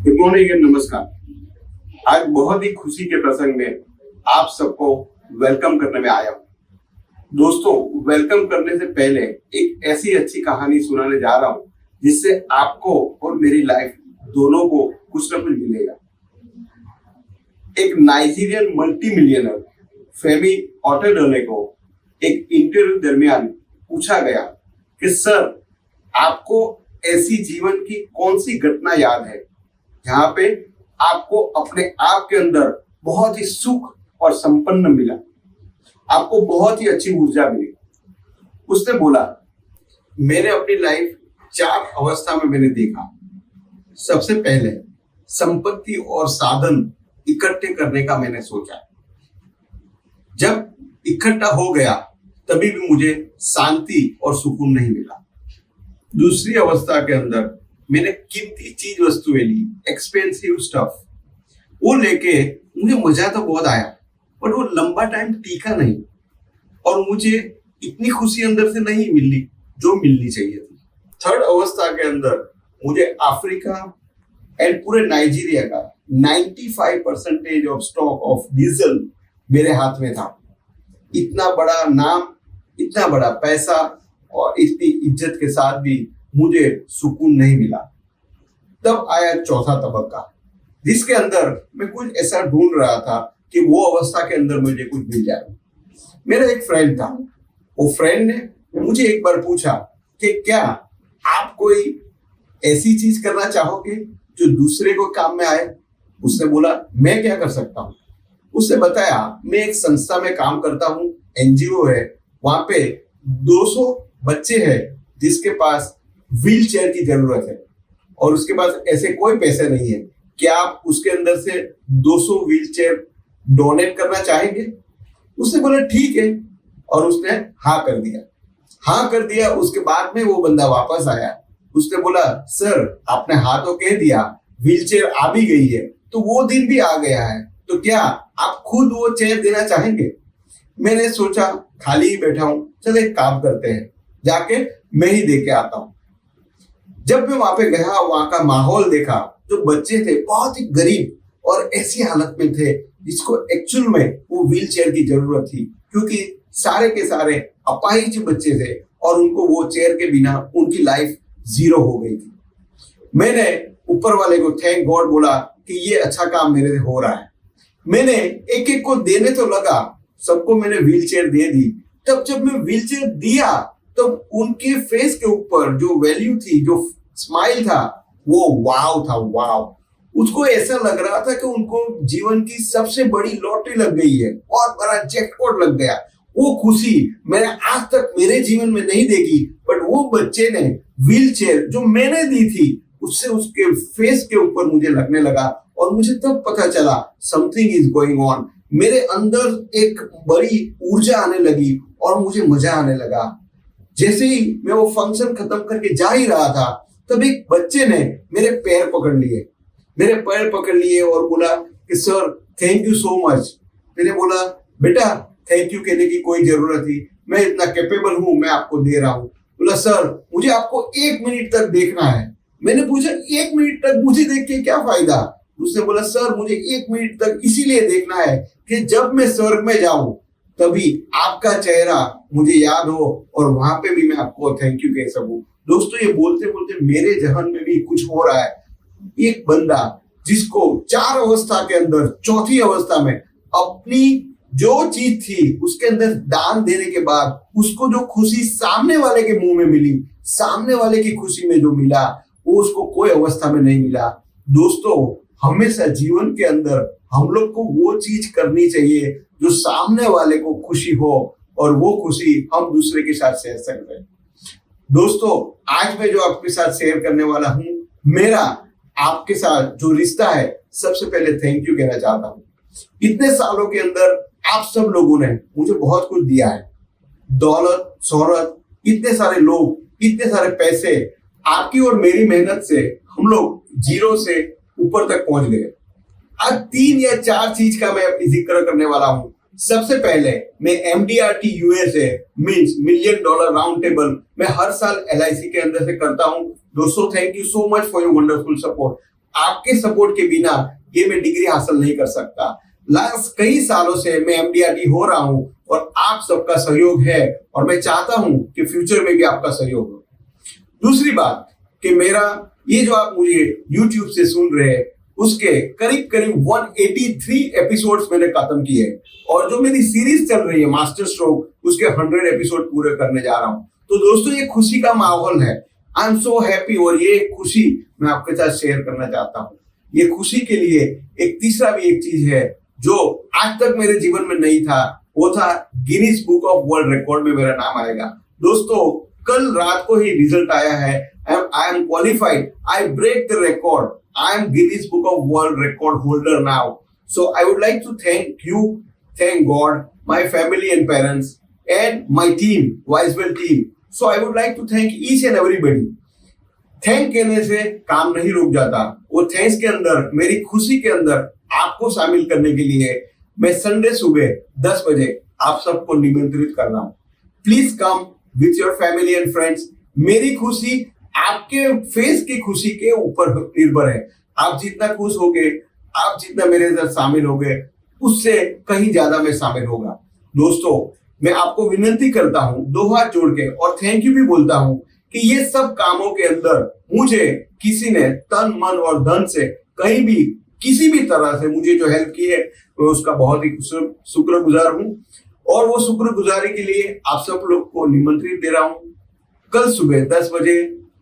Good morning and नमस्कार। आज बहुत ही खुशी के प्रसंग में आप सबको वेलकम करने में आया हूँ। दोस्तों, वेलकम करने से पहले एक ऐसी अच्छी कहानी सुनाने जा रहा हूँ जिससे आपको और मेरी लाइफ दोनों को कुछ ना कुछ मिलेगा। एक नाइजीरियन मल्टी मिलियनर फेमी ऑटेडोले को एक इंटरव्यू दरमियान पूछा गया कि सर, आपको ऐसी जीवन की कौन सी घटना याद है जहां पे आपको अपने आप के अंदर बहुत ही सुख और संपन्न मिला, आपको बहुत ही अच्छी ऊर्जा मिली। उसने बोला, मैंने अपनी लाइफ 4 अवस्था में मैंने देखा। सबसे पहले संपत्ति और साधन इकट्ठे करने का मैंने सोचा। जब इकट्ठा हो गया तभी भी मुझे शांति और सुकून नहीं मिला। दूसरी अवस्था के अंदर मैंने कीमती चीज वस्तुएं ली, एक्सपेंसिव स्टफ, वो लेके मुझे मजा तो बहुत आया, पर वो लंबा टाइम टिका नहीं और मुझे इतनी खुशी अंदर से नहीं मिली जो मिलनी चाहिए थी। थर्ड अवस्था के अंदर मुझे अफ्रीका एंड पूरे नाइजीरिया का 95% ऑफ स्टॉक ऑफ डीजल मेरे हाथ में था। इतना बड़ा नाम, इतना बड़ा पैसा और इतनी इज्जत के साथ भी मुझे सुकून नहीं मिला। तब आया चौथा तबक्का, जिसके अंदर मैं कुछ ऐसा ढूंढ रहा था कि वो अवस्था के अंदर मुझे कुछ मिल जाए। मेरा एक फ्रेंड था, वो फ्रेंड ने मुझे एक बार पूछा कि क्या आप कोई ऐसी चीज करना चाहोगे जो दूसरे को काम में आए। उसने बोला, मैं क्या कर सकता हूँ। उसने बताया, मैं एक संस्था में काम करता हूँ, एनजीओ है, वहां पे 200 बच्चे हैं जिसके पास व्हील चेयर की जरूरत है और उसके पास ऐसे कोई पैसे नहीं है। क्या आप उसके अंदर से 200 व्हील चेयर डोनेट करना चाहेंगे। उसने बोला ठीक है और उसने हाँ कर दिया। हाँ कर दिया। उसके बाद में वो बंदा वापस आया। उसने बोला, सर आपने हाँ तो कह दिया, व्हील चेयर आ भी गई है, तो वो दिन भी आ गया है, तो क्या आप खुद वो चेयर देना चाहेंगे। मैंने सोचा खाली ही बैठा हूं, चल एक काम करते हैं, जाके मैं ही दे के आता हूं। जब मैं वहां पे गया, वहां का माहौल देखा, जो बच्चे थे बहुत ही गरीब और ऐसी हालत में थे जिसको एक्चुअल में वो व्हील चेयर की जरूरत थी, क्योंकि सारे के सारे अपाहिज बच्चे थे और उनको वो चेयर के बिना उनकी लाइफ जीरो हो गई थी। मैंने ऊपर वाले को थैंक गॉड बोला कि ये अच्छा काम मेरे से हो रहा है। मैंने एक एक को देने तो लगा, सबको मैंने व्हील चेयर दे दी। तब जब मैं व्हील चेयर दिया तो उनके फेस के ऊपर जो वैल्यू थी, जो स्माइल था, वो वाव था, वाव। उसको ऐसा लग रहा था कि उनको जीवन की सबसे बड़ी लॉटरी लग गई है, बहुत बड़ा जैकपॉट लग गया। वो खुशी मैंने आज तक मेरे जीवन में नहीं देखी, बट वो बच्चे ने व्हील चेयर जो मैंने दी थी उससे उसके फेस के ऊपर मुझे लगने लगा और मुझे तब पता चला समथिंग इज गोइंग ऑन। मेरे अंदर एक बड़ी ऊर्जा आने लगी और मुझे मजा आने लगा। जैसे ही मैं वो फंक्शन खत्म करके जा ही रहा था, तब एक बच्चे ने मेरे पैर पकड़ लिए और बोला कि sir thank you so much. मैंने बोला, बेटा थैंक यू कहने की कोई जरूरत नहीं, मैं इतना कैपेबल हूं, मैं आपको दे रहा हूं। बोला, सर मुझे आपको 1 मिनट तक देखना है। मैंने पूछा, 1 मिनट तक मुझे देख के क्या फायदा। उसने बोला, सर मुझे 1 मिनट तक इसीलिए देखना है कि जब मैं स्वर्ग में जाऊं तभी आपका चेहरा मुझे याद हो और वहां पे भी मैं आपको थैंक यू कह सकूं। दोस्तों, ये बोलते बोलते मेरे जहन में भी कुछ हो रहा है। एक बंदा जिसको 4 अवस्था के अंदर चौथी अवस्था में अपनी जो चीज थी उसके अंदर दान देने के बाद उसको जो खुशी सामने वाले के मुंह में मिली, सामने वाले की खुशी में जो मिला, वो उसको कोई अवस्था में नहीं मिला। दोस्तों, हमेशा जीवन के अंदर हम लोग को वो चीज करनी चाहिए जो सामने वाले को खुशी हो और वो खुशी हम दूसरे के साथ शेयर सकते हैं। दोस्तों, आज मैं जो आपके साथ शेयर करने वाला हूं, मेरा आपके साथ जो रिश्ता है, सबसे पहले थैंक यू कहना चाहता हूं। इतने सालों के अंदर आप सब लोगों ने मुझे बहुत कुछ दिया है, दौलत, शोहरत, इतने सारे लोग, इतने सारे पैसे। आपकी और मेरी मेहनत से हम लोग जीरो से ऊपर तक पहुंच गए। आज 3 या 4 चीज का मैं जिक्र करने वाला हूं। सबसे पहले मैं MDRT USA means $1 million round table मैं हर साल LIC के अंदर से करता हूं। दोस्तों, thank you so much for your wonderful support. आपके सपोर्ट के बिना ये मैं डिग्री हासिल नहीं कर सकता। लास्ट कई सालों से मैं MDRT हो रहा हूं और आप सबका सहयोग है और मैं चाहता हूं कि फ्यूचर में भी आपका सहयोग हो। दूसरी बात कि मेरा ये जो आप मुझे YouTube से सुन रहे हैं उसके करीब करीब 183 एपिसोड्स मैंने खत्म किए और जो मेरी सीरीज चल रही है मास्टर स्ट्रोक उसके 100 एपिसोड पूरे करने जा रहा हूं। तो दोस्तों ये खुशी का माहौल है। आई एम सो हैप्पी और ये खुशी मैं आपके साथ शेयर करना चाहता हूँ। ये खुशी के लिए एक तीसरा भी एक चीज है जो आज तक मेरे जीवन में नहीं था, वो था Guinness book of world record में मेरा नाम आएगा। दोस्तों कल रात को ही रिजल्ट आया है। I am qualified, I break the record, I am Guinness book of world record holder now. So I would like to thank you, thank God, my family and parents and my team, वाइजवेल team. So I would like to thank each and everybody. Thank कहने से काम नहीं रुक जाता, वो thanks के अंदर, मेरी खुशी के अंदर आपको शामिल करने के लिए मैं संडे सुबह 10 बजे आप सबको निमंत्रित कर रहा हूं। Please come with your family and friends. मेरी खुशी आपके फेस की खुशी के ऊपर निर्भर है। आप जितना खुश होगे, आप जितना मेरे साथ शामिल होगे, उससे कहीं ज्यादा मैं शामिल होगा। दोस्तों मैं आपको विनती करता हूं दो हाथ जोड़ के और थैंक यू भी बोलता हूं कि ये सब कामों के अंदर मुझे किसी ने तन मन और धन से कहीं भी किसी भी तरह से मुझे जो हेल्प की है मैं उसका बहुत ही शुक्रगुजार हूं और वो शुक्रगुजारी के लिए आप सब लोग को निमंत्रित दे रहा हूं। कल सुबह 10 बजे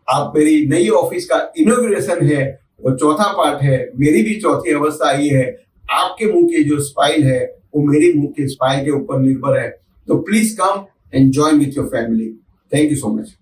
आप मेरी नई ऑफिस का इनॉग्रेशन है, वो चौथा पार्ट है। मेरी भी चौथी अवस्था आई है। आपके मुंह की जो स्माइल है वो मेरी मुंह की स्माइल के ऊपर निर्भर है। तो please come and join with your family. Thank you so much.